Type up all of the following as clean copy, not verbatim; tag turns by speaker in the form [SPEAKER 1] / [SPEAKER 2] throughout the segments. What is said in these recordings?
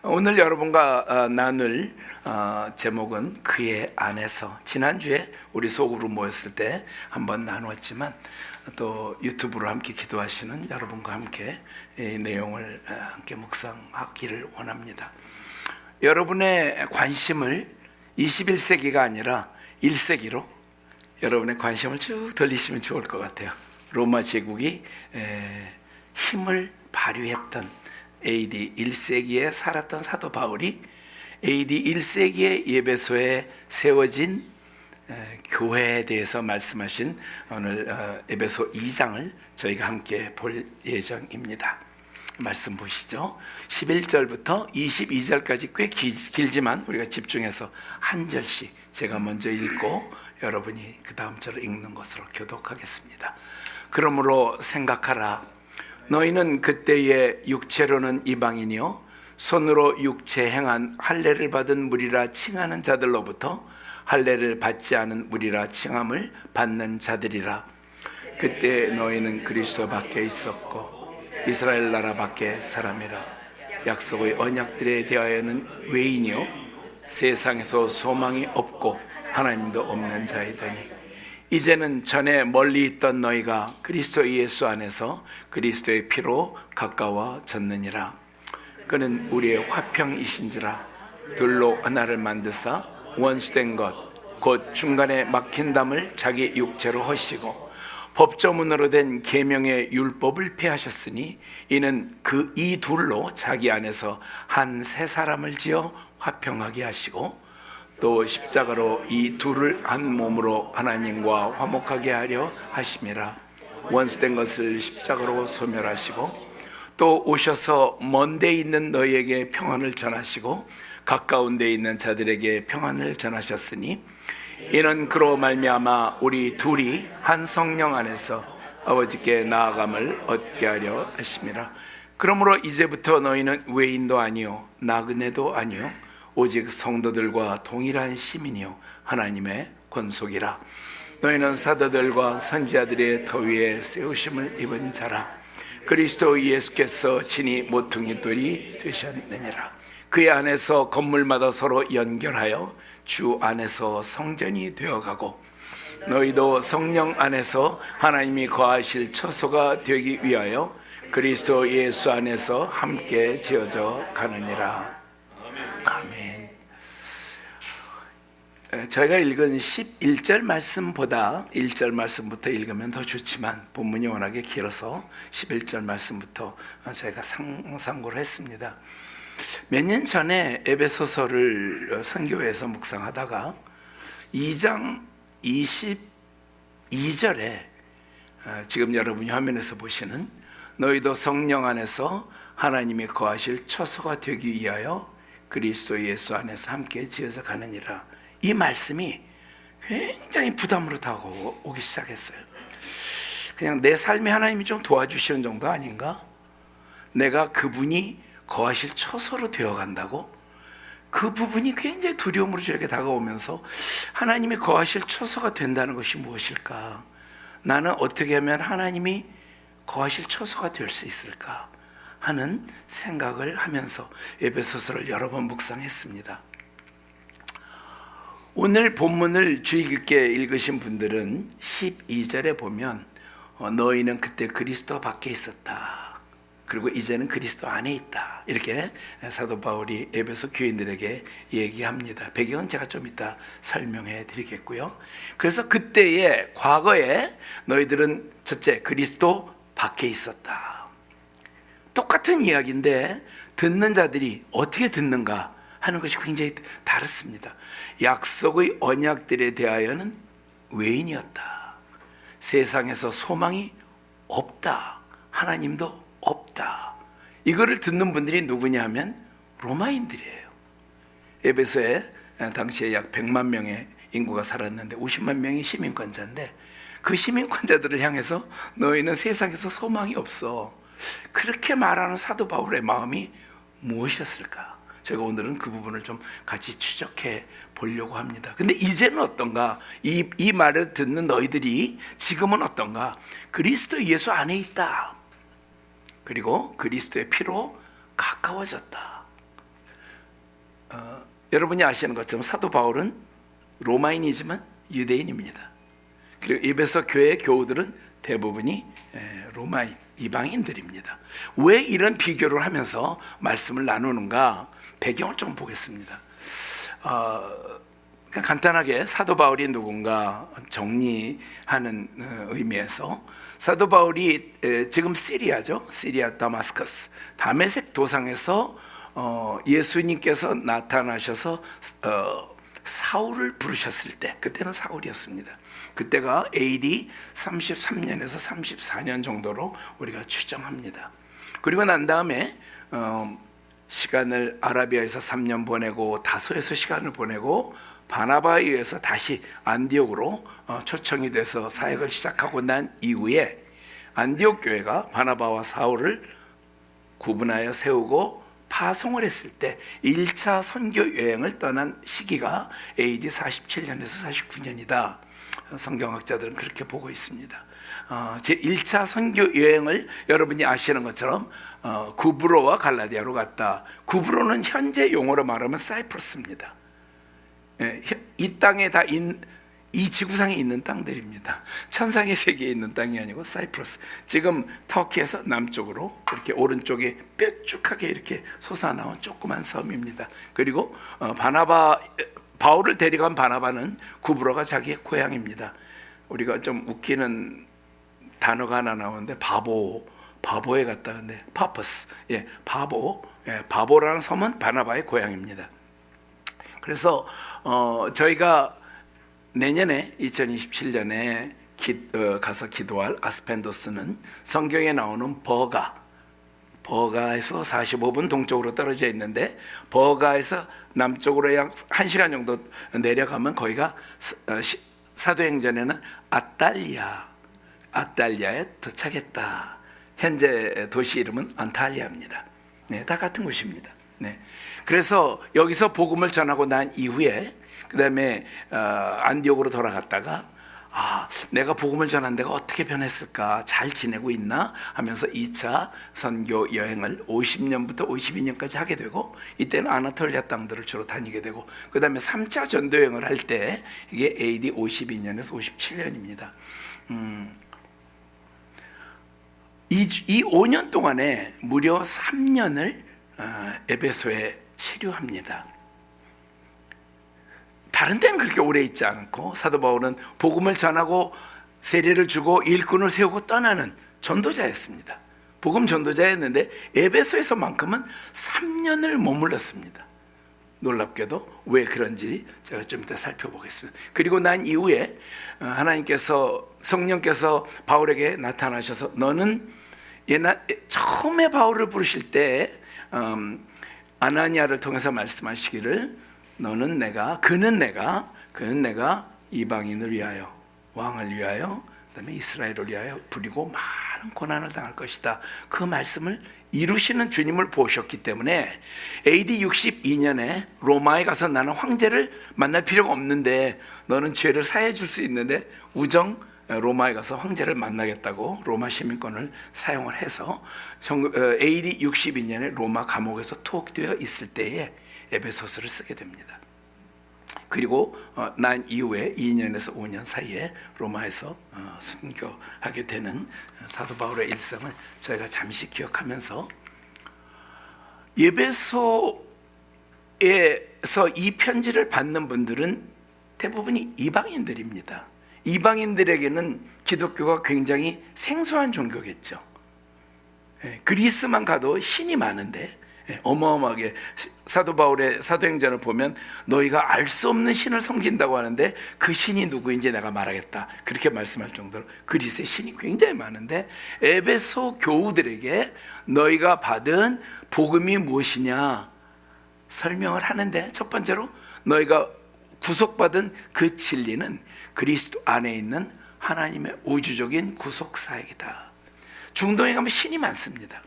[SPEAKER 1] 오늘 여러분과 나눌 제목은 그의 안에서. 지난주에 우리 소그룹 모였을 때 한번 나누었지만 또 유튜브로 함께 기도하시는 여러분과 함께 이 내용을 함께 묵상하기를 원합니다. 여러분의 관심을 21세기가 아니라 1세기로 여러분의 관심을 쭉 돌리시면 좋을 것 같아요. 로마 제국이 힘을 발휘했던 AD 1세기에 살았던 사도 바울이 AD 1세기에 에베소에 세워진 교회에 대해서 말씀하신 오늘 에베소 2장을 저희가 함께 볼 예정입니다. 말씀 보시죠. 11절부터 22절까지 꽤 길지만 우리가 집중해서 한 절씩 제가 먼저 읽고 여러분이 그 다음 절을 읽는 것으로 교독하겠습니다. 그러므로 생각하라. 너희는 그때의 육체로는 이방인이요 손으로 육체 행한 할례를 받은 무리라 칭하는 자들로부터 할례를 받지 않은 무리라 칭함을 받는 자들이라. 그때 너희는 그리스도 밖에 있었고 이스라엘 나라 밖에 사람이라. 약속의 언약들에 대하여는 외인이요 세상에서 소망이 없고 하나님도 없는 자이더니 이제는 전에 멀리 있던 너희가 그리스도 예수 안에서 그리스도의 피로 가까워졌느니라. 그는 우리의 화평이신지라. 둘로 하나를 만드사 원수된 것 곧 중간에 막힌 담을 자기 육체로 허시고 법조문으로 된 계명의 율법을 폐하셨으니 이는 그 이 둘로 자기 안에서 한 새 사람을 지어 화평하게 하시고 또 십자가로 이 둘을 한 몸으로 하나님과 화목하게 하려 하심이라. 원수된 것을 십자가로 소멸하시고 또 오셔서 먼 데 있는 너희에게 평안을 전하시고 가까운 데 있는 자들에게 평안을 전하셨으니 이는 그로 말미암아 우리 둘이 한 성령 안에서 아버지께 나아감을 얻게 하려 하심이라. 그러므로 이제부터 너희는 외인도 아니요 나그네도 아니요 오직 성도들과 동일한 시민이요 하나님의 권속이라. 너희는 사도들과 선지자들의 터 위에 세우심을 입은 자라. 그리스도 예수께서 친히 모퉁이돌이 되셨느니라. 그의 안에서 건물마다 서로 연결하여 주 안에서 성전이 되어가고 너희도 성령 안에서 하나님이 거하실 처소가 되기 위하여 그리스도 예수 안에서 함께 지어져 가느니라. 아멘. 저희가 읽은 11절 말씀보다 1절 말씀부터 읽으면 더 좋지만 본문이 워낙에 길어서 11절 말씀부터 저희가 상고를 했습니다. 몇 년 전에 에베소서를 선교회에서 묵상하다가 2장 22절에 지금 여러분이 화면에서 보시는 너희도 성령 안에서 하나님이 거하실 처소가 되기 위하여 그리스도 예수 안에서 함께 지어져 가느니라. 이 말씀이 굉장히 부담으로 다가오기 시작했어요. 그냥 내 삶에 하나님이 좀 도와주시는 정도 아닌가? 내가 그분이 거하실 처소로 되어간다고? 그 부분이 굉장히 두려움으로 저에게 다가오면서 하나님이 거하실 처소가 된다는 것이 무엇일까? 나는 어떻게 하면 하나님이 거하실 처소가 될 수 있을까? 하는 생각을 하면서 에베소서를 여러 번 묵상했습니다. 오늘 본문을 주의 깊게 읽으신 분들은 12절에 보면 너희는 그때 그리스도 밖에 있었다. 그리고 이제는 그리스도 안에 있다. 이렇게 사도 바울이 에베소 교인들에게 얘기합니다. 배경은 제가 좀 이따 설명해 드리겠고요. 그래서 그때의 과거에 너희들은 첫째 그리스도 밖에 있었다. 똑같은 이야기인데 듣는 자들이 어떻게 듣는가 하는 것이 굉장히 다릅니다. 약속의 언약들에 대하여는 외인이었다. 세상에서 소망이 없다. 하나님도 없다. 이거를 듣는 분들이 누구냐 하면 로마인들이에요. 에베소에 당시에 약 100만 명의 인구가 살았는데 50만 명이 시민권자인데 그 시민권자들을 향해서 너희는 세상에서 소망이 없어. 그렇게 말하는 사도 바울의 마음이 무엇이었을까? 제가 오늘은 그 부분을 좀 같이 추적해 보려고 합니다. 근데 이제는 어떤가? 이 말을 듣는 너희들이 지금은 어떤가? 그리스도 예수 안에 있다. 그리고 그리스도의 피로 가까워졌다. 여러분이 아시는 것처럼 사도 바울은 로마인이지만 유대인입니다. 그리고 에베소 교회 교우들은 대부분이 로마인, 이방인들입니다. 왜 이런 비교를 하면서 말씀을 나누는가? 배경을 좀 보겠습니다. 간단하게 사도 바울이 누군가 정리하는 의미에서 사도 바울이 지금 시리아죠. 시리아 다마스커스 다메섹 도상에서 예수님께서 나타나셔서 사울을 부르셨을 때, 그때는 사울이었습니다. 그때가 AD 33년에서 34년 정도로 우리가 추정합니다. 그리고 난 다음에 시간을 아라비아에서 3년 보내고 다소에서 시간을 보내고 바나바에 의해서 다시 안디옥으로 초청이 돼서 사역을 시작하고 난 이후에 안디옥 교회가 바나바와 사울을 구분하여 세우고 파송을 했을 때 1차 선교 여행을 떠난 시기가 AD 47년에서 49년이다. 성경학자들은 그렇게 보고 있습니다. 제 1차 선교 여행을 여러분이 아시는 것처럼 구브로와 갈라디아로 갔다. 구브로는 현재 용어로 말하면 사이프러스입니다. 이 땅에 이 지구상에 있는 땅들입니다. 천상의 세계에 있는 땅이 아니고 사이프러스. 지금 터키에서 남쪽으로 이렇게 오른쪽에 뾰족하게 이렇게 솟아나온 조그만 섬입니다. 그리고 바울을 데려간 바나바는 구브로가 자기의 고향입니다. 우리가 좀 웃기는 단어가 하나 나오는데 바보에 갔다 근데 purpose. 바보라는 섬은 바나바의 고향입니다. 그래서 저희가 내년에 2027년에 가서 기도할 아스펜도스는 성경에 나오는 버가에서 45분 동쪽으로 떨어져 있는데 버가에서 남쪽으로 약 1시간 정도 내려가면 거기가 사도행전에는 아탈리아에 도착했다. 현재 도시 이름은 안탈리아입니다. 네, 다 같은 곳입니다. 네. 그래서 여기서 복음을 전하고 난 이후에 그 다음에 안디옥으로 돌아갔다가 내가 복음을 전한 데가 어떻게 변했을까, 잘 지내고 있나 하면서 2차 선교 여행을 50년부터 52년까지 하게 되고, 이때는 아나톨리아 땅들을 주로 다니게 되고, 그 다음에 3차 전도 여행을 할 때 이게 AD 52년에서 57년입니다. 이 5년 동안에 무려 3년을 에베소에 체류합니다. 다른 데는 그렇게 오래 있지 않고 사도 바울은 복음을 전하고 세례를 주고 일꾼을 세우고 떠나는 전도자였습니다. 복음 전도자였는데 에베소에서만큼은 3년을 머물렀습니다. 놀랍게도 왜 그런지 제가 좀 이따 살펴보겠습니다. 그리고 난 이후에 성령께서 바울에게 나타나셔서 너는 처음에 바울을 부르실 때 아나니아를 통해서 말씀하시기를 그는 내가 이방인을 위하여, 왕을 위하여, 그다음에 이스라엘을 위하여 부리고 많은 고난을 당할 것이다. 그 말씀을 이루시는 주님을 보셨기 때문에 AD 62년에 로마에 가서 나는 황제를 만날 필요가 없는데 너는 죄를 사해 줄 수 있는데 로마에 가서 황제를 만나겠다고 로마 시민권을 사용을 해서 AD 62년에 로마 감옥에서 투옥되어 있을 때에 에베소서를 쓰게 됩니다. 그리고 난 이후에 2년에서 5년 사이에 로마에서 순교하게 되는 사도 바울의 일생을 저희가 잠시 기억하면서, 에베소에서 이 편지를 받는 분들은 대부분이 이방인들입니다. 이방인들에게는 기독교가 굉장히 생소한 종교겠죠. 그리스만 가도 신이 많은데 어마어마하게 사도 바울의 사도행전을 보면 너희가 알 수 없는 신을 섬긴다고 하는데 그 신이 누구인지 내가 말하겠다, 그렇게 말씀할 정도로 그리스의 신이 굉장히 많은데, 에베소 교우들에게 너희가 받은 복음이 무엇이냐 설명을 하는데, 첫 번째로 너희가 구속받은 그 진리는 그리스도 안에 있는 하나님의 우주적인 구속 사역이다. 중동에 가면 신이 많습니다.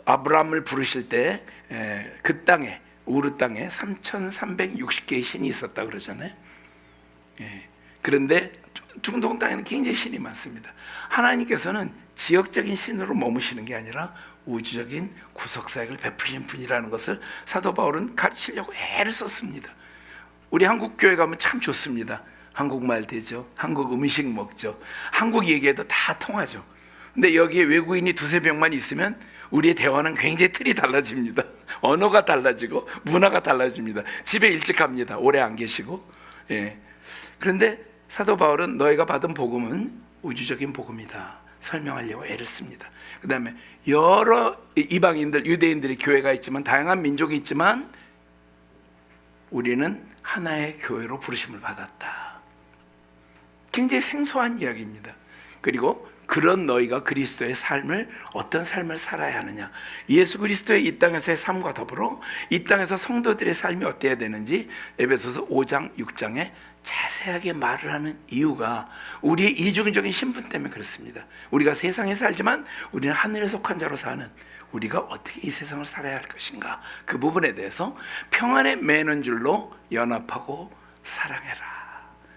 [SPEAKER 1] 아브라함을 부르실 때 그 땅에, 우르 땅에 3,360개의 신이 있었다 그러잖아요. 그런데 중동 땅에는 굉장히 신이 많습니다. 하나님께서는 지역적인 신으로 머무시는 게 아니라 우주적인 구속사역을 베푸신 분이라는 것을 사도 바울은 가르치려고 애를 썼습니다. 우리 한국 교회 가면 참 좋습니다. 한국말 되죠. 한국 음식 먹죠. 한국 얘기해도 다 통하죠. 근데 여기에 외국인이 두세 명만 있으면 우리의 대화는 굉장히 틀이 달라집니다. 언어가 달라지고 문화가 달라집니다. 집에 일찍 갑니다. 오래 안 계시고. 예. 그런데 사도 바울은 너희가 받은 복음은 우주적인 복음이다 설명하려고 애를 씁니다. 그 다음에 여러 이방인들, 유대인들의 교회가 있지만, 다양한 민족이 있지만 우리는 하나의 교회로 부르심을 받았다. 굉장히 생소한 이야기입니다. 그리고 그런 너희가 그리스도의 삶을, 어떤 삶을 살아야 하느냐, 예수 그리스도의 이 땅에서의 삶과 더불어 이 땅에서 성도들의 삶이 어때야 되는지 에베소서 5장 6장에 자세하게 말을 하는 이유가 우리의 이중적인 신분 때문에 그렇습니다. 우리가 세상에 살지만 우리는 하늘에 속한 자로 사는, 우리가 어떻게 이 세상을 살아야 할 것인가, 그 부분에 대해서 평안에 매는 줄로 연합하고 사랑해라.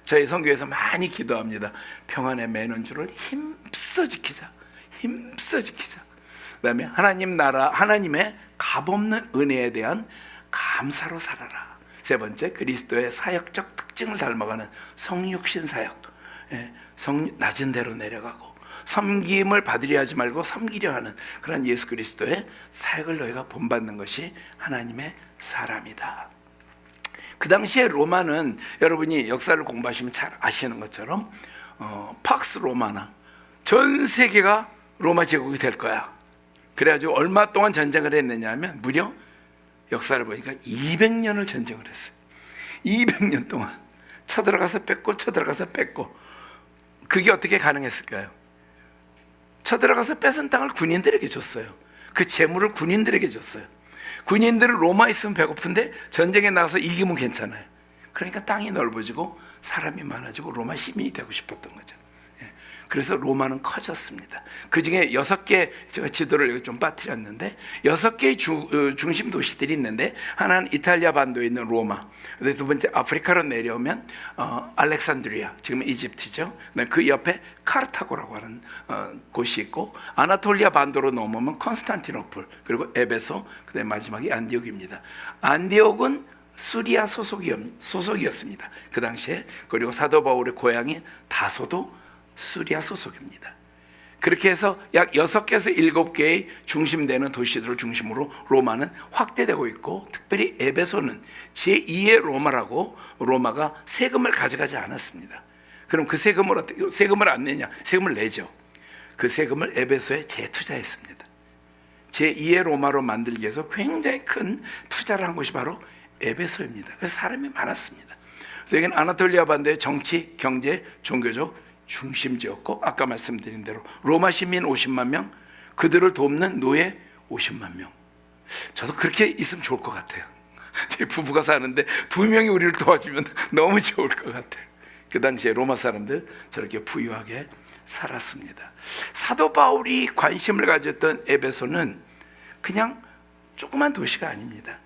[SPEAKER 1] 저희 선교에서 많이 기도합니다. 평안에 매는 줄을 힘써 지키자. 힘써 지키자. 그 다음에 하나님 나라, 하나님의 값없는 은혜에 대한 감사로 살아라. 세 번째, 그리스도의 사역적 특징을 닮아가는 성육신 사역. 낮은 데로 내려가고 섬김을 받으려 하지 말고 섬기려 하는 그런 예수 그리스도의 사역을 너희가 본받는 것이 하나님의 사람이다. 그 당시에 로마는, 여러분이 역사를 공부하시면 잘 아시는 것처럼 팍스 로마나, 전 세계가 로마 제국이 될 거야. 그래가지고 얼마 동안 전쟁을 했느냐 하면 무려 역사를 보니까 200년을 전쟁을 했어요. 200년 동안 쳐들어가서 뺏고 쳐들어가서 뺏고. 그게 어떻게 가능했을까요? 쳐들어가서 뺏은 땅을 군인들에게 줬어요. 그 재물을 군인들에게 줬어요. 군인들은 로마에 있으면 배고픈데 전쟁에 나가서 이기면 괜찮아요. 그러니까 땅이 넓어지고 사람이 많아지고 로마 시민이 되고 싶었던 거죠. 그래서 로마는 커졌습니다. 그 중에 6개, 제가 지도를 여기 좀 빠뜨렸는데 6개의 중심 도시들이 있는데, 하나는 이탈리아 반도에 있는 로마, 두 번째 아프리카로 내려오면 알렉산드리아, 지금 이집트죠. 그 옆에 카르타고라고 하는 곳이 있고, 아나톨리아 반도로 넘어오면 콘스탄티노플, 그리고 에베소, 그다음에 마지막이 안디옥입니다. 안디옥은 수리아 소속이었습니다. 그 당시에. 그리고 사도 바울의 고향인 다소도 수리아 소속입니다. 그렇게 해서 약 6개에서 7개의 중심되는 도시들을 중심으로 로마는 확대되고 있고, 특별히 에베소는 제2의 로마라고, 로마가 세금을 가져가지 않았습니다. 그럼 그 세금을 어떻게, 세금을 안 내냐? 세금을 내죠. 그 세금을 에베소에 재투자했습니다. 제2의 로마로 만들기 위해서 굉장히 큰 투자를 한 곳이 바로 에베소입니다. 그래서 사람이 많았습니다. 그래서 여기는 아나톨리아 반도의 정치, 경제, 종교적 중심지였고, 아까 말씀드린 대로 로마 시민 50만 명, 그들을 돕는 노예 50만 명. 저도 그렇게 있으면 좋을 것 같아요. 제 부부가 사는데 2명이 우리를 도와주면 너무 좋을 것 같아요. 그 당시에 로마 사람들 저렇게 부유하게 살았습니다. 사도 바울이 관심을 가졌던 에베소는 그냥 조그만 도시가 아닙니다.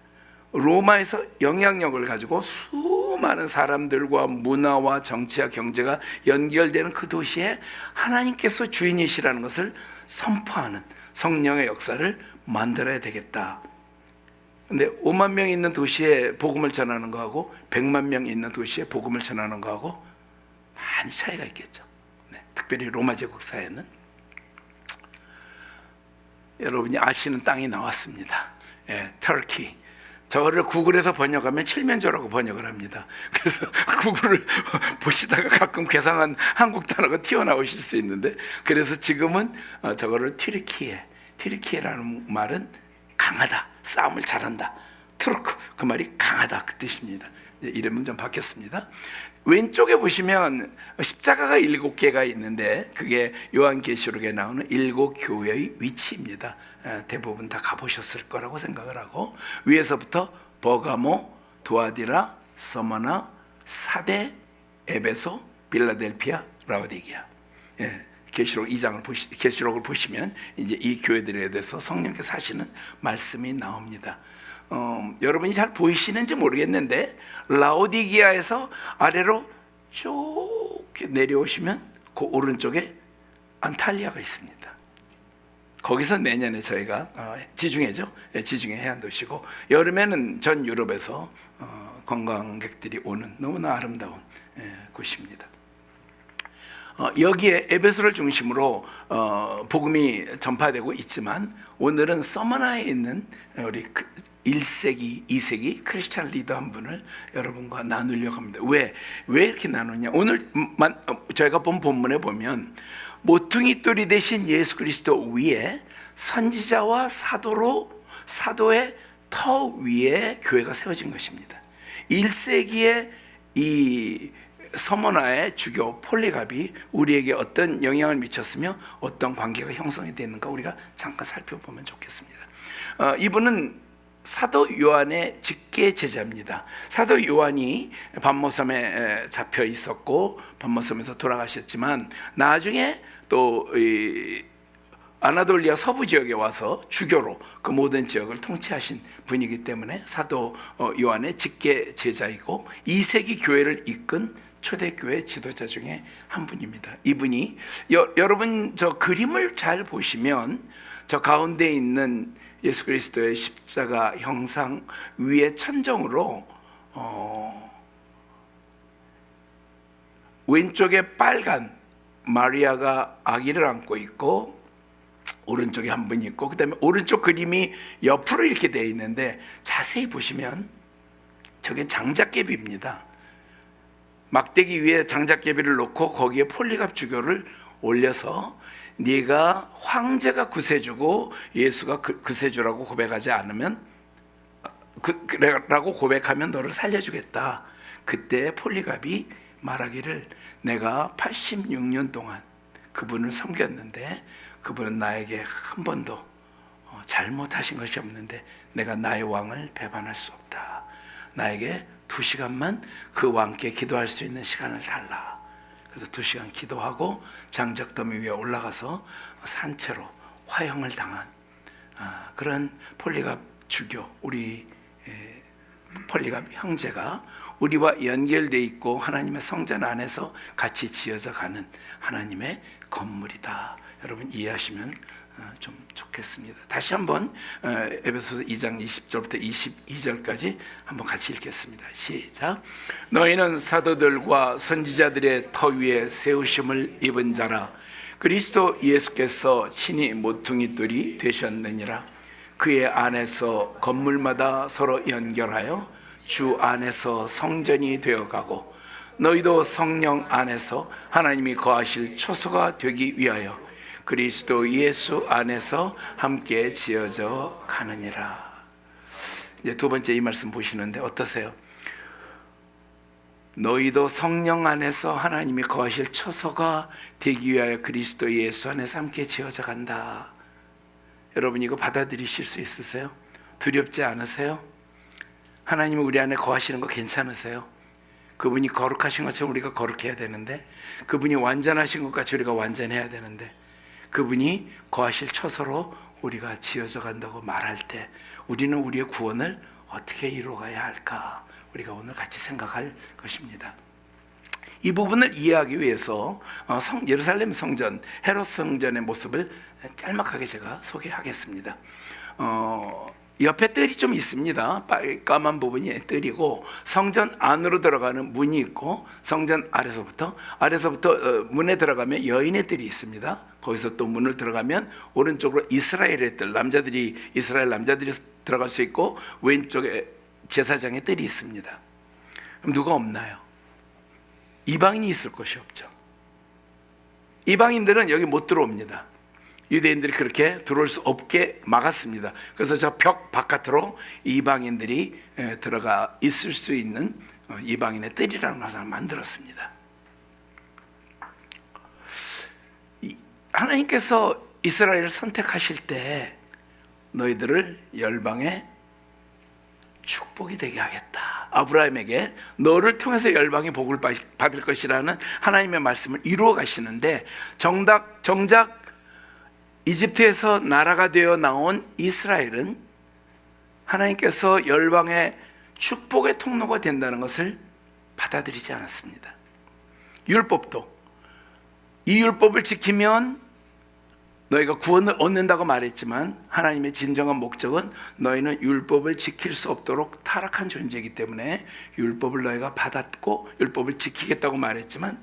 [SPEAKER 1] 로마에서 영향력을 가지고 수많은 사람들과 문화와 정치와 경제가 연결되는 그 도시에 하나님께서 주인이시라는 것을 선포하는 성령의 역사를 만들어야 되겠다. 근데 5만 명이 있는 도시에 복음을 전하는 거하고 100만 명이 있는 도시에 복음을 전하는 거하고 많이 차이가 있겠죠. 특별히 로마 제국 사회는. 여러분이 아시는 땅이 나왔습니다. 터키. 저거를 구글에서 번역하면 칠면조라고 번역을 합니다. 그래서 구글을 보시다가 가끔 괴상한 한국 단어가 튀어나오실 수 있는데, 그래서 지금은 저거를 튀르키예라는 말은 강하다, 싸움을 잘한다. 투르크, 그 말이 강하다, 그 뜻입니다. 이름은 좀 바뀌었습니다. 왼쪽에 보시면 십자가가 7개가 있는데, 그게 요한계시록에 나오는 7교회의 위치입니다. 대부분 다 가보셨을 거라고 생각을 하고, 위에서부터 버가모, 두아디라, 서머나, 사데, 에베소, 빌라델피아, 라오디게아. 계시록을 보시면 이제 이 교회들에 대해서 성령께서 하시는 말씀이 나옵니다. 여러분이 잘 보이시는지 모르겠는데, 라오디게아에서 아래로 쭉 내려오시면 그 오른쪽에 안탈리아가 있습니다. 거기서 내년에 저희가 지중해죠. 지중해 해안도시고, 여름에는 전 유럽에서 관광객들이 오는 너무나 아름다운 곳입니다. 여기에 에베소를 중심으로 복음이 전파되고 있지만, 오늘은 서머나에 있는 우리 1세기, 2세기 크리스찬 리더 한 분을 여러분과 나누려고 합니다. 왜 이렇게 나누냐? 오늘 저희가 본 본문에 보면 모퉁이 돌이 되신 예수 그리스도 위에 선지자와 사도의 터 위에 교회가 세워진 것입니다. 1세기에 이 서머나의 주교 폴리갑이 우리에게 어떤 영향을 미쳤으며 어떤 관계가 형성이 되는가 우리가 잠깐 살펴보면 좋겠습니다. 이분은 사도 요한의 직계 제자입니다. 사도 요한이 반모섬에 잡혀 있었고 반모섬에서 돌아가셨지만, 나중에 또 아나돌리아 서부 지역에 와서 주교로 그 모든 지역을 통치하신 분이기 때문에 사도 요한의 직계 제자이고 2세기 교회를 이끈 초대교회 지도자 중에 한 분입니다. 이분이 여러분 저 그림을 잘 보시면 저 가운데 있는 예수 그리스도의 십자가 형상 위에 천정으로 왼쪽에 빨간 마리아가 아기를 안고 있고, 오른쪽에 한 분 있고, 그 다음에 오른쪽 그림이 옆으로 이렇게 되어 있는데, 자세히 보시면 저게 장작개비입니다. 막대기 위에 장작개비를 놓고 거기에 폴리갑 주교를 올려서, 네가 황제가 구세주고 예수가 구세주라고 고백하지 않으면 라고 고백하면 너를 살려주겠다. 그때 폴리갑이 말하기를, 내가 86년 동안 그분을 섬겼는데 그분은 나에게 한 번도 잘못하신 것이 없는데 내가 나의 왕을 배반할 수 없다. 나에게 2시간만 그 왕께 기도할 수 있는 시간을 달라. 그래서 2시간 기도하고 장작더미 위에 올라가서 산채로 화형을 당한 그런 폴리갑 주교, 우리 폴리갑 형제가 우리와 연결되어 있고 하나님의 성전 안에서 같이 지어져 가는 하나님의 건물이다. 여러분 이해하시면 좀 좋겠습니다. 다시 한번 에베소서 2장 20절부터 22절까지 한번 같이 읽겠습니다. 시작. 너희는 사도들과 선지자들의 터 위에 세우심을 입은 자라. 그리스도 예수께서 친히 모퉁이 돌이 되셨느니라. 그의 안에서 건물마다 서로 연결하여 주 안에서 성전이 되어가고, 너희도 성령 안에서 하나님이 거하실 초소가 되기 위하여 그리스도 예수 안에서 함께 지어져 가느니라. 이제 두 번째 이 말씀 보시는데 어떠세요? 너희도 성령 안에서 하나님이 거하실 초소가 되기 위하여 그리스도 예수 안에서 함께 지어져 간다. 여러분 이거 받아들이실 수 있으세요? 두렵지 않으세요? 하나님이 우리 안에 거하시는 거 괜찮으세요? 그분이 거룩하신 것처럼 우리가 거룩해야 되는데, 그분이 완전하신 것 같이 우리가 완전해야 되는데, 그분이 거하실 처소로 우리가 지어져 간다고 말할 때 우리는 우리의 구원을 어떻게 이루어가야 할까? 우리가 오늘 같이 생각할 것입니다. 이 부분을 이해하기 위해서 예루살렘 성전, 헤롯 성전의 모습을 짤막하게 제가 소개하겠습니다. 옆에 뜰이 좀 있습니다. 까만 부분이 뜰이고, 성전 안으로 들어가는 문이 있고, 성전 아래서부터 문에 들어가면 여인의 뜰이 있습니다. 거기서 또 문을 들어가면 오른쪽으로 이스라엘의 뜰, 이스라엘 남자들이 들어갈 수 있고, 왼쪽에 제사장의 뜰이 있습니다. 그럼 누가 없나요? 이방인이 있을 것이 없죠. 이방인들은 여기 못 들어옵니다. 유대인들이 그렇게 들어올 수 없게 막았습니다. 그래서 저 벽 바깥으로 이방인들이 들어가 있을 수 있는 이방인의 뜰이라는 것을 만들었습니다. 하나님께서 이스라엘을 선택하실 때 너희들을 열방의 축복이 되게 하겠다. 아브라함에게 너를 통해서 열방의 복을 받을 것이라는 하나님의 말씀을 이루어 가시는데, 정작 이집트에서 나라가 되어 나온 이스라엘은 하나님께서 열방의 축복의 통로가 된다는 것을 받아들이지 않았습니다. 율법도 이 율법을 지키면 너희가 구원을 얻는다고 말했지만 하나님의 진정한 목적은 너희는 율법을 지킬 수 없도록 타락한 존재이기 때문에 율법을 너희가 받았고 율법을 지키겠다고 말했지만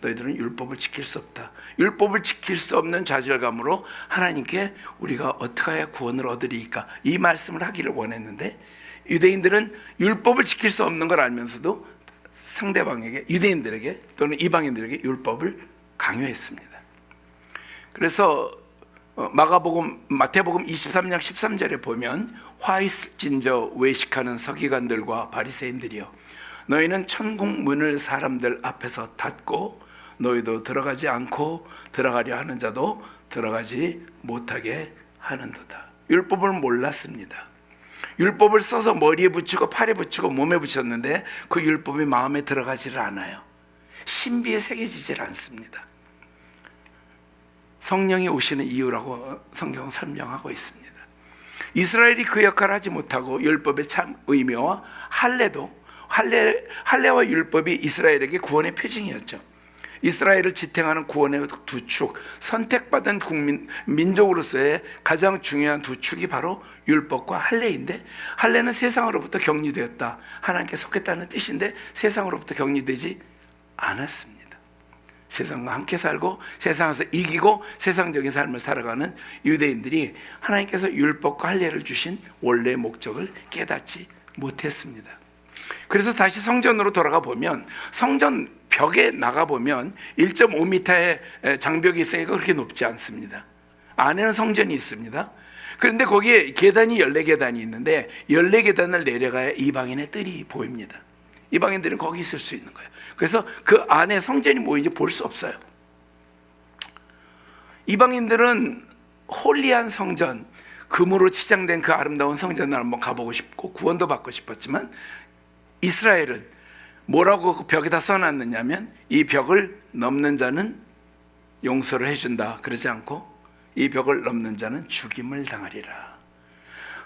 [SPEAKER 1] 너희들은 율법을 지킬 수 없다. 율법을 지킬 수 없는 좌절감으로 하나님께 우리가 어떻게 해야 구원을 얻으리까, 이 말씀을 하기를 원했는데, 유대인들은 율법을 지킬 수 없는 걸 알면서도 상대방에게, 유대인들에게 또는 이방인들에게 율법을 강요했습니다. 그래서 마태복음 23장 13절에 보면 화 있을진저 외식하는 서기관들과 바리새인들이여, 너희는 천국 문을 사람들 앞에서 닫고 너희도 들어가지 않고 들어가려 하는 자도 들어가지 못하게 하는도다. 율법을 몰랐습니다. 율법을 써서 머리에 붙이고 팔에 붙이고 몸에 붙였는데 그 율법이 마음에 들어가지를 않아요. 신비에 새겨지질 않습니다. 성령이 오시는 이유라고 성경은 설명하고 있습니다. 이스라엘이 그 역할을 하지 못하고 율법의 참 의미와 할례와 율법이 이스라엘에게 구원의 표징이었죠. 이스라엘을 지탱하는 구원의 두 축, 선택받은 민족으로서의 가장 중요한 두 축이 바로 율법과 할례인데, 할례는 세상으로부터 격리되었다, 하나님께 속했다는 뜻인데 세상으로부터 격리되지 않았습니다. 세상과 함께 살고 세상에서 이기고 세상적인 삶을 살아가는 유대인들이 하나님께서 율법과 할례를 주신 원래의 목적을 깨닫지 못했습니다. 그래서 다시 성전으로 돌아가 보면, 성전 벽에 나가 보면 1.5m의 장벽이 있으니까 그렇게 높지 않습니다. 안에는 성전이 있습니다. 그런데 거기에 계단이 14계단이 있는데 14계단을 내려가야 이방인의 뜰이 보입니다. 이방인들은 거기 있을 수 있는 거예요. 그래서 그 안에 성전이 뭐인지 볼 수 없어요. 이방인들은 홀리한 성전, 금으로 치장된 그 아름다운 성전을 한번 가보고 싶고 구원도 받고 싶었지만, 이스라엘은 뭐라고 그 벽에다 써놨느냐면, 이 벽을 넘는 자는 용서를 해준다, 그러지 않고 이 벽을 넘는 자는 죽임을 당하리라.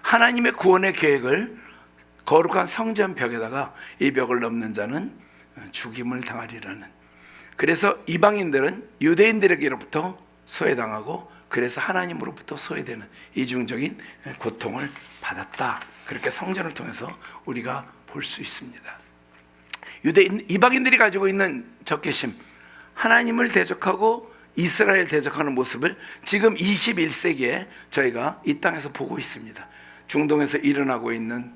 [SPEAKER 1] 하나님의 구원의 계획을 거룩한 성전 벽에다가 이 벽을 넘는 자는 죽임을 당하리라는, 그래서 이방인들은 유대인들에게로부터 소외당하고 그래서 하나님으로부터 소외되는 이중적인 고통을 받았다, 그렇게 성전을 통해서 우리가 볼 수 있습니다. 이방인들이 가지고 있는 적개심, 하나님을 대적하고 이스라엘 대적하는 모습을 지금 21세기에 저희가 이 땅에서 보고 있습니다. 중동에서 일어나고 있는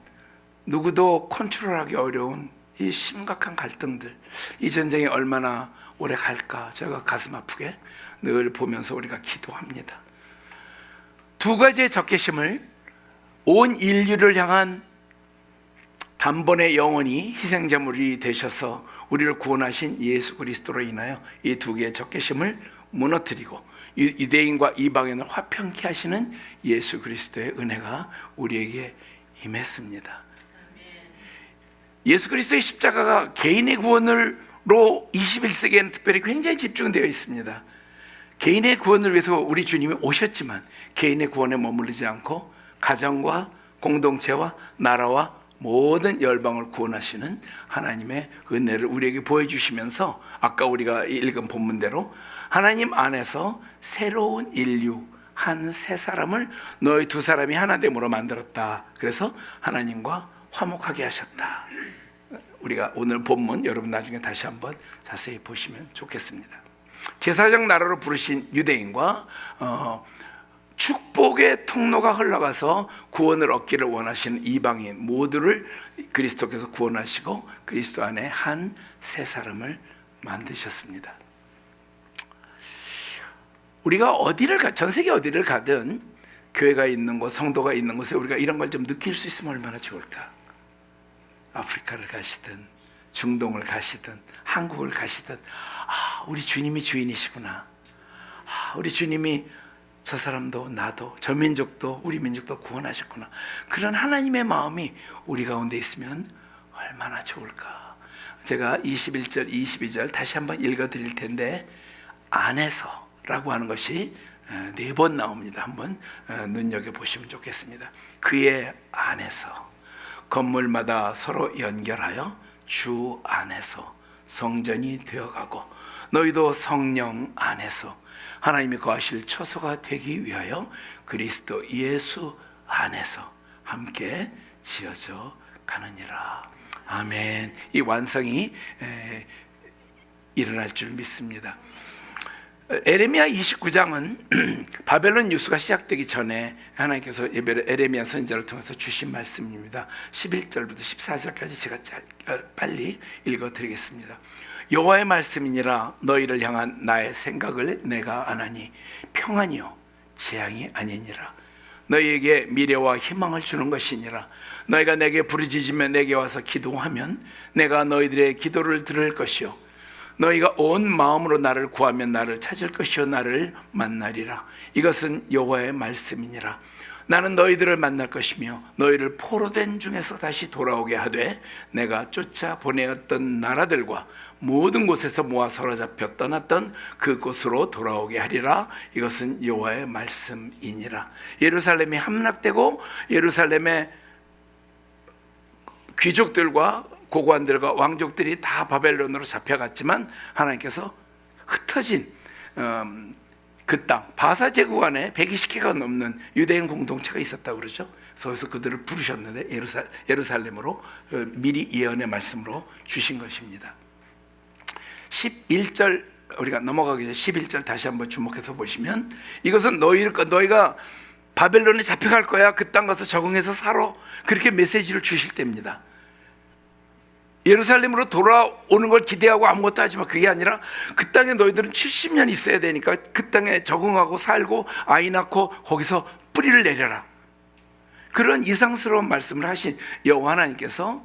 [SPEAKER 1] 누구도 컨트롤하기 어려운 이 심각한 갈등들, 이 전쟁이 얼마나 오래 갈까 저희가 가슴 아프게 늘 보면서 우리가 기도합니다. 두 가지의 적개심을 온 인류를 향한 단번에 영원히 희생제물이 되셔서 우리를 구원하신 예수 그리스도로 인하여 이 두 개의 적개심을 무너뜨리고 유대인과 이방인을 화평케 하시는 예수 그리스도의 은혜가 우리에게 임했습니다. 예수 그리스도의 십자가가 개인의 구원으로 21세기에는 특별히 굉장히 집중되어 있습니다. 개인의 구원을 위해서 우리 주님이 오셨지만 개인의 구원에 머무르지 않고 가정과 공동체와 나라와 모든 열방을 구원하시는 하나님의 은혜를 우리에게 보여주시면서, 아까 우리가 읽은 본문대로 하나님 안에서 새로운 인류, 한 세 사람을 너희 두 사람이 하나됨으로 만들었다. 그래서 하나님과 화목하게 하셨다. 우리가 오늘 본문 여러분 나중에 다시 한번 자세히 보시면 좋겠습니다. 제사장 나라로 부르신 유대인과 축복의 통로가 흘러가서 구원을 얻기를 원하시는 이방인 모두를 그리스도께서 구원하시고 그리스도 안에 한 세 사람을 만드셨습니다. 우리가 전 세계 어디를 가든 교회가 있는 곳, 성도가 있는 곳에 우리가 이런 걸 좀 느낄 수 있으면 얼마나 좋을까. 아프리카를 가시든 중동을 가시든 한국을 가시든, 우리 주님이 주인이시구나. 우리 주님이 저 사람도 나도 저 민족도 우리 민족도 구원하셨구나. 그런 하나님의 마음이 우리 가운데 있으면 얼마나 좋을까. 제가 21절 22절 다시 한번 읽어드릴 텐데, 안에서라고 하는 것이 4번 나옵니다. 한번 눈여겨보시면 좋겠습니다. 그의 안에서, 건물마다 서로 연결하여 주 안에서 성전이 되어가고 너희도 성령 안에서 하나님이 거하실 처소가 되기 위하여 그리스도 예수 안에서 함께 지어져 가느니라. 아멘. 이 완성이 일어날 줄 믿습니다. 에레미야 29장은 바벨론 유수가 시작되기 전에 하나님께서 에레미야 선지자를 통해서 주신 말씀입니다. 11절부터 14절까지 제가 빨리 읽어드리겠습니다. 여호와의 말씀이니라. 너희를 향한 나의 생각을 내가 아나니 평안이요 재앙이 아니니라. 너희에게 미래와 희망을 주는 것이니라. 너희가 내게 부르짖으며 내게 와서 기도하면 내가 너희들의 기도를 들을 것이요 너희가 온 마음으로 나를 구하면 나를 찾을 것이요 나를 만나리라. 이것은 여호와의 말씀이니라. 나는 너희들을 만날 것이며 너희를 포로된 중에서 다시 돌아오게 하되 내가 쫓아 보내었던 나라들과 모든 곳에서 모아 사로잡혀 떠났던 그곳으로 돌아오게 하리라. 이것은 여호와의 말씀이니라. 예루살렘이 함락되고 예루살렘의 귀족들과 고관들과 왕족들이 다 바벨론으로 잡혀갔지만 하나님께서 흩어진 그 땅 바사 제국 안에 120개가 넘는 유대인 공동체가 있었다고 그러죠. 그래서 그들을 부르셨는데 예루살렘으로 미리 예언의 말씀으로 주신 것입니다. 11절 우리가 넘어가기 전에 11절 다시 한번 주목해서 보시면 이것은 너희가 바벨론에 잡혀갈 거야. 그 땅 가서 적응해서 살아. 그렇게 메시지를 주실 때입니다. 예루살렘으로 돌아오는 걸 기대하고 아무것도 하지 마. 그게 아니라 그 땅에 너희들은 70년 있어야 되니까 그 땅에 적응하고 살고 아이 낳고 거기서 뿌리를 내려라. 그런 이상스러운 말씀을 하신 여호와 하나님께서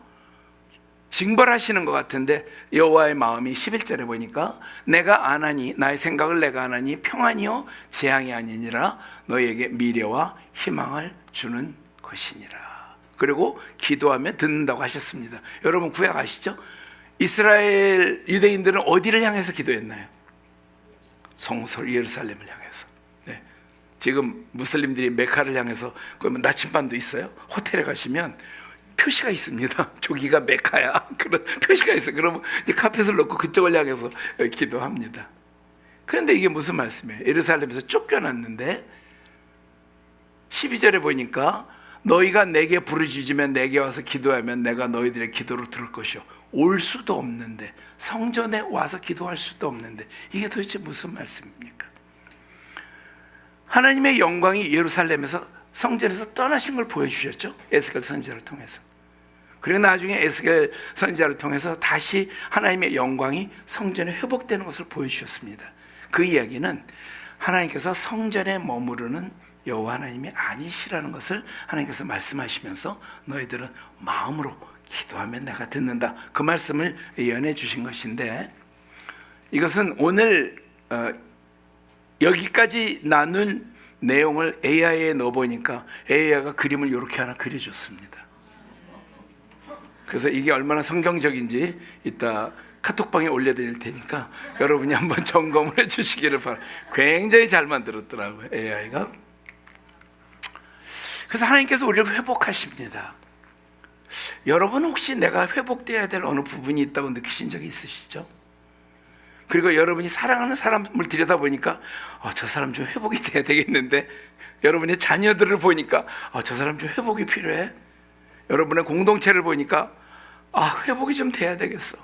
[SPEAKER 1] 징벌하시는 것 같은데 여호와의 마음이 11절에 보니까 내가 아나니 나의 생각을 내가 아나니 평안이요 재앙이 아니니라. 너희에게 미래와 희망을 주는 것이니라. 그리고 기도하면 듣는다고 하셨습니다. 여러분 구약 아시죠? 이스라엘 유대인들은 어디를 향해서 기도했나요? 성소 예루살렘을 향해서. 네. 지금 무슬림들이 메카를 향해서 그러면 나침반도 있어요. 호텔에 가시면 표시가 있습니다. 저기가 메카야. 그런 표시가 있어요. 그러면 이제 카펫을 놓고 그쪽을 향해서 기도합니다. 그런데 이게 무슨 말씀이에요? 예루살렘에서 쫓겨났는데 12절에 보니까 너희가 내게 부르짖으면 내게 와서 기도하면 내가 너희들의 기도를 들을 것이요. 올 수도 없는데 성전에 와서 기도할 수도 없는데 이게 도대체 무슨 말씀입니까? 하나님의 영광이 예루살렘에서 성전에서 떠나신 걸 보여주셨죠. 에스겔 선지자를 통해서. 그리고 나중에 에스겔 선지자를 통해서 다시 하나님의 영광이 성전에 회복되는 것을 보여주셨습니다. 그 이야기는 하나님께서 성전에 머무르는 여호와 하나님이 아니시라는 것을 하나님께서 말씀하시면서 너희들은 마음으로 기도하면 내가 듣는다. 그 말씀을 예언해 주신 것인데 이것은 오늘 여기까지 나눈 내용을 AI에 넣어보니까 AI가 그림을 이렇게 하나 그려줬습니다. 그래서 이게 얼마나 성경적인지 이따 카톡방에 올려드릴 테니까 여러분이 한번 점검을 해주시기를 바랍니다. 굉장히 잘 만들었더라고요, AI가. 그래서 하나님께서 우리를 회복하십니다. 여러분 혹시 내가 회복되어야 될 어느 부분이 있다고 느끼신 적이 있으시죠? 그리고 여러분이 사랑하는 사람을 들여다보니까 저 사람 좀 회복이 돼야 되겠는데, 여러분의 자녀들을 보니까 저 사람 좀 회복이 필요해. 여러분의 공동체를 보니까 회복이 좀 돼야 되겠어.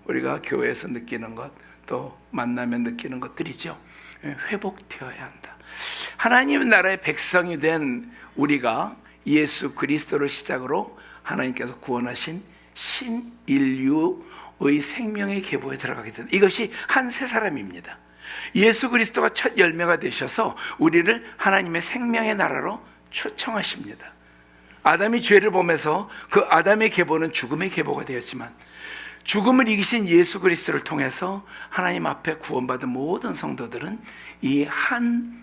[SPEAKER 1] 우리가 교회에서 느끼는 것, 또 만나면 느끼는 것들이죠. 회복되어야 한다. 하나님 나라의 백성이 된 우리가 예수 그리스도를 시작으로 하나님께서 구원하신 신인류의 생명의 계보에 들어가게 된다. 이것이 한 세 사람입니다. 예수 그리스도가 첫 열매가 되셔서 우리를 하나님의 생명의 나라로 초청하십니다. 아담이 죄를 범해서 그 아담의 계보는 죽음의 계보가 되었지만 죽음을 이기신 예수 그리스도를 통해서 하나님 앞에 구원받은 모든 성도들은 이 한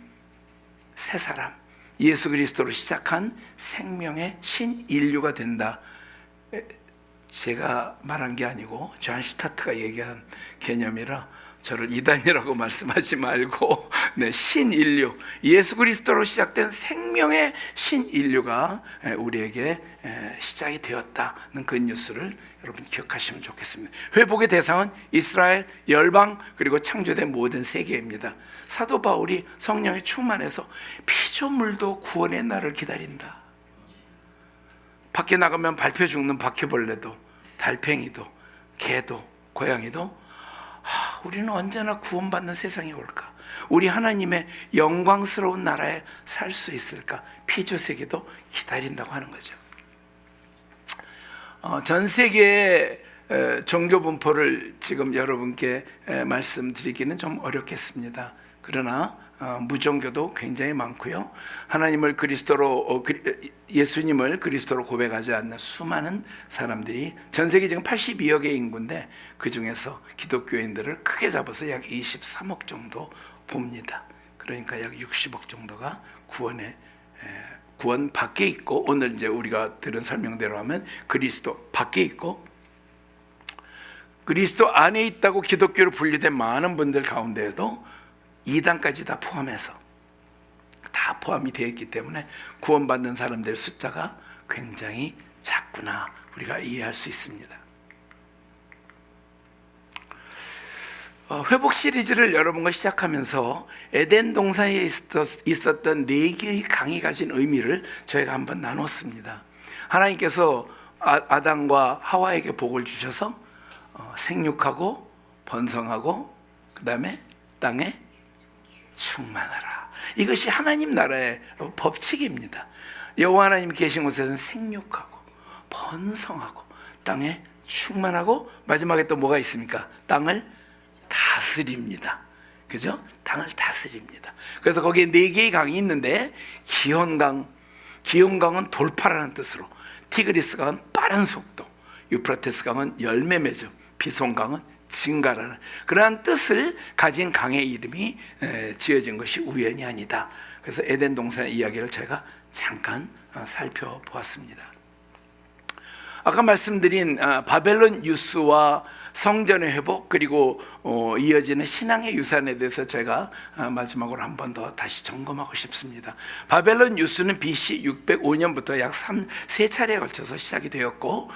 [SPEAKER 1] 세 사람, 예수 그리스도로 시작한 생명의 신인류가 된다. 제가 말한 게 아니고 존 스타트가 얘기한 개념이라 저를 이단이라고 말씀하지 말고 신인류, 예수 그리스도로 시작된 생명의 신인류가 우리에게 시작이 되었다는 그 뉴스를 여러분 기억하시면 좋겠습니다. 회복의 대상은 이스라엘, 열방, 그리고 창조된 모든 세계입니다. 사도 바울이 성령에 충만해서 피조물도 구원의 날을 기다린다. 밖에 나가면 밟혀 죽는 바퀴벌레도, 달팽이도, 개도, 고양이도 우리는 언제나 구원받는 세상이 올까? 우리 하나님의 영광스러운 나라에 살 수 있을까? 피조세계도 기다린다고 하는 거죠. 전 세계의 종교 분포를 지금 여러분께 말씀드리기는 좀 어렵겠습니다. 그러나 무종교도 굉장히 많고요. 하나님을 그리스도로, 예수님을 그리스도로 고백하지 않는 수많은 사람들이 전 세계 지금 82억의 인구인데 그 중에서 기독교인들을 크게 잡아서 약 23억 정도 봅니다. 그러니까 약 60억 정도가 구원 밖에 있고, 오늘 이제 우리가 들은 설명대로 하면 그리스도 밖에 있고, 그리스도 안에 있다고 기독교로 분류된 많은 분들 가운데에도 이단까지 다 포함해서 다 포함이 되어 있기 때문에 구원받는 사람들의 숫자가 굉장히 작구나 우리가 이해할 수 있습니다. 회복 시리즈를 여러분과 시작하면서 에덴 동산에 있었던 4개의 강이 가진 의미를 저희가 한번 나눴습니다. 하나님께서 아담과 하와에게 복을 주셔서 생육하고 번성하고 그 다음에 땅에 충만하라. 이것이 하나님 나라의 법칙입니다. 여호와 하나님 계신 곳에서는 생육하고 번성하고 땅에 충만하고 마지막에 또 뭐가 있습니까? 땅을 다스립니다. 그죠? 땅을 다스립니다. 그래서 거기에 4개의 강이 있는데 기온강은 돌파라는 뜻으로, 티그리스강은 빠른 속도, 유프라테스 강은 열매 맺음, 비손강은 증가라는 그러한 뜻을 가진 강의 이름이 지어진 것이 우연이 아니다. 그래서 에덴 동산의 이야기를 저희가 잠깐 살펴보았습니다. 아까 말씀드린 바벨론 유수와 성전의 회복, 그리고 이어지는 신앙의 유산에 대해서 제가 마지막으로 한 번 더 다시 점검하고 싶습니다. 바벨론 유수는 BC 605년부터 약 3차례에 걸쳐서 시작이 되었고,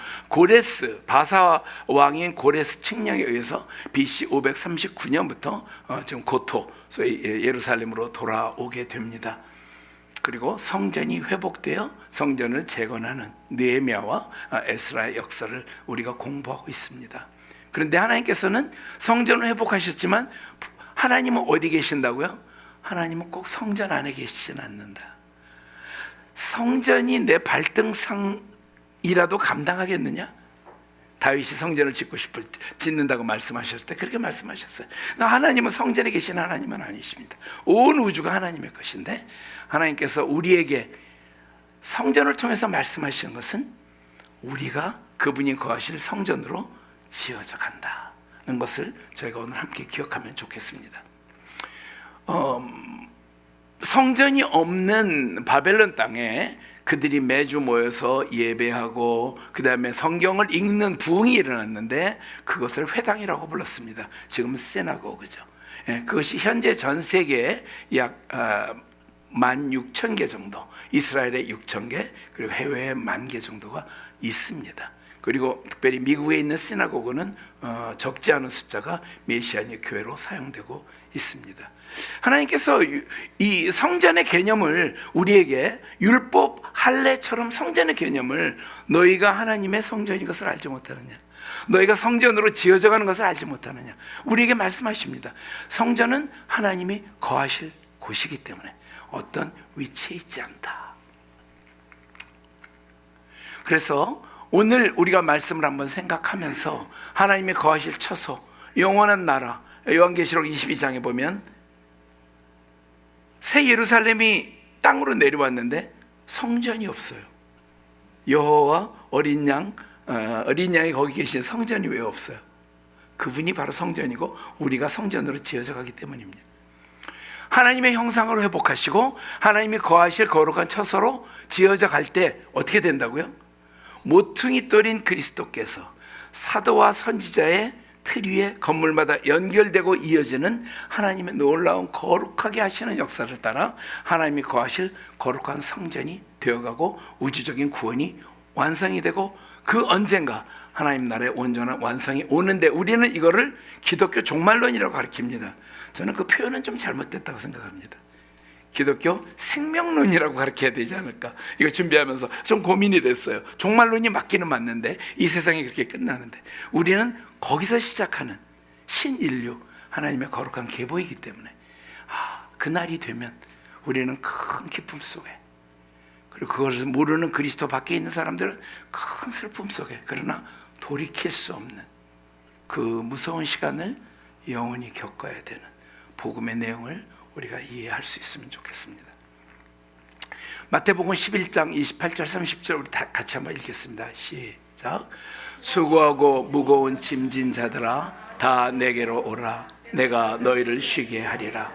[SPEAKER 1] 바사 왕인 고레스 칙령에 의해서 BC 539년부터 지금 고토, 소위 예루살렘으로 돌아오게 됩니다. 그리고 성전이 회복되어 성전을 재건하는 느헤미야와 에스라의 역사를 우리가 공부하고 있습니다. 그런데 하나님께서는 성전을 회복하셨지만 하나님은 어디 계신다고요? 하나님은 꼭 성전 안에 계시지는 않는다. 성전이 내 발등상이라도 감당하겠느냐? 다윗이 성전을 짓는다고 말씀하셨을 때 그렇게 말씀하셨어요. 그러니까 하나님은 성전에 계신 하나님은 아니십니다. 온 우주가 하나님의 것인데, 하나님께서 우리에게 성전을 통해서 말씀하시는 것은 우리가 그분이 거하실 성전으로 지어져 간다는 것을 저희가 오늘 함께 기억하면 좋겠습니다. 성전이 없는 바벨론 땅에 그들이 매주 모여서 예배하고 그 다음에 성경을 읽는 부흥이 일어났는데 그것을 회당이라고 불렀습니다. 지금은 시나고그죠. 그것이 현재 전 세계에 약 16,000개 정도, 이스라엘에 6,000개, 그리고 해외에 10,000개 정도가 있습니다. 그리고 특별히 미국에 있는 시나고그는 적지 않은 숫자가 메시아의 교회로 사용되고 있습니다. 하나님께서 이 성전의 개념을 우리에게 율법 할례처럼 성전의 개념을, 너희가 하나님의 성전인 것을 알지 못하느냐, 너희가 성전으로 지어져 가는 것을 알지 못하느냐, 우리에게 말씀하십니다. 성전은 하나님이 거하실 곳이기 때문에 어떤 위치에 있지 않다. 그래서 오늘 우리가 말씀을 한번 생각하면서 하나님의 거하실 처소, 영원한 나라, 요한계시록 22장에 보면 새 예루살렘이 땅으로 내려왔는데 성전이 없어요. 여호와 어린 양이 거기 계신 성전이 왜 없어요? 그분이 바로 성전이고 우리가 성전으로 지어져 가기 때문입니다. 하나님의 형상으로 회복하시고 하나님이 거하실 거룩한 처소로 지어져 갈 때 어떻게 된다고요? 모퉁이 돌인 그리스도께서 사도와 선지자의 틀 위에 건물마다 연결되고 이어지는 하나님의 놀라운 거룩하게 하시는 역사를 따라 하나님이 거하실 거룩한 성전이 되어가고 우주적인 구원이 완성이 되고 그 언젠가 하나님 나라의 온전한 완성이 오는데 우리는 이거를 기독교 종말론이라고 가르칩니다. 저는 그 표현은 좀 잘못됐다고 생각합니다. 기독교 생명론이라고 가르쳐야 되지 않을까? 이거 준비하면서 좀 고민이 됐어요. 종말론이 맞기는 맞는데 이 세상이 그렇게 끝나는데 우리는 거기서 시작하는 신인류 하나님의 거룩한 계보이기 때문에 그날이 되면 우리는 큰 기쁨 속에, 그리고 그것을 모르는 그리스도 밖에 있는 사람들은 큰 슬픔 속에, 그러나 돌이킬 수 없는 그 무서운 시간을 영원히 겪어야 되는 복음의 내용을 우리가 이해할 수 있으면 좋겠습니다. 마태복음 11장 28절 30절 우리 다 같이 한번 읽겠습니다. 시작. 수고하고 무거운 짐진 자들아 다 내게로 오라. 내가 너희를 쉬게 하리라.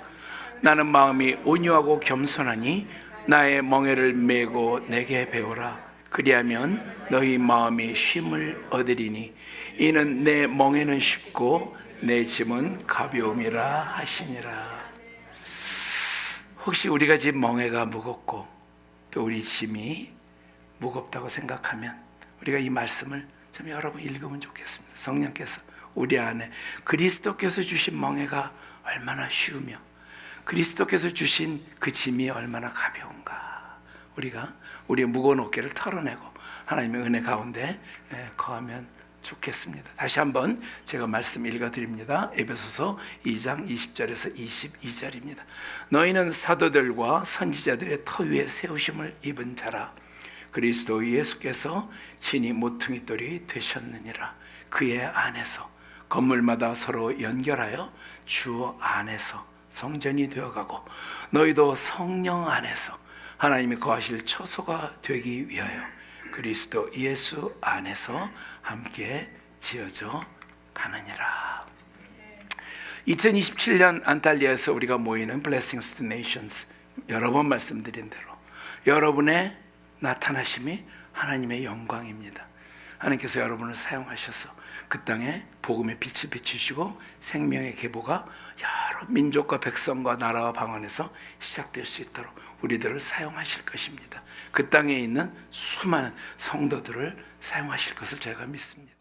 [SPEAKER 1] 나는 마음이 온유하고 겸손하니 나의 멍에를 메고 내게 배우라. 그리하면 너희 마음이 쉼을 얻으리니 이는 내 멍에는 쉽고 내 짐은 가벼움이라 하시니라. 혹시 우리가 지금 멍에가 무겁고 또 우리 짐이 무겁다고 생각하면 우리가 이 말씀을 좀 여러 번 읽으면 좋겠습니다. 성령께서 우리 안에 그리스도께서 주신 멍에가 얼마나 쉬우며 그리스도께서 주신 그 짐이 얼마나 가벼운가, 우리가 우리의 무거운 어깨를 털어내고 하나님의 은혜 가운데 거하면 좋겠습니다. 다시 한번 제가 말씀 읽어드립니다. 에베소서 2장 20절에서 22절입니다. 너희는 사도들과 선지자들의 터 위에 세우심을 입은 자라. 그리스도 예수께서 친히 모퉁이돌이 되셨느니라. 그의 안에서 건물마다 서로 연결하여 주 안에서 성전이 되어가고 너희도 성령 안에서 하나님이 거하실 처소가 되기 위하여 그리스도 예수 안에서 함께 지어져 가느니라. 2027년 안탈리아에서 우리가 모이는 Blessings to Nations, 여러 번 말씀드린 대로 여러분의 나타나심이 하나님의 영광입니다. 하나님께서 여러분을 사용하셔서 그 땅에 복음의 빛을 비추시고 생명의 계보가 여러 민족과 백성과 나라와 방언에서 시작될 수 있도록 우리들을 사용하실 것입니다. 그 땅에 있는 수많은 성도들을 사용하실 것을 제가 믿습니다.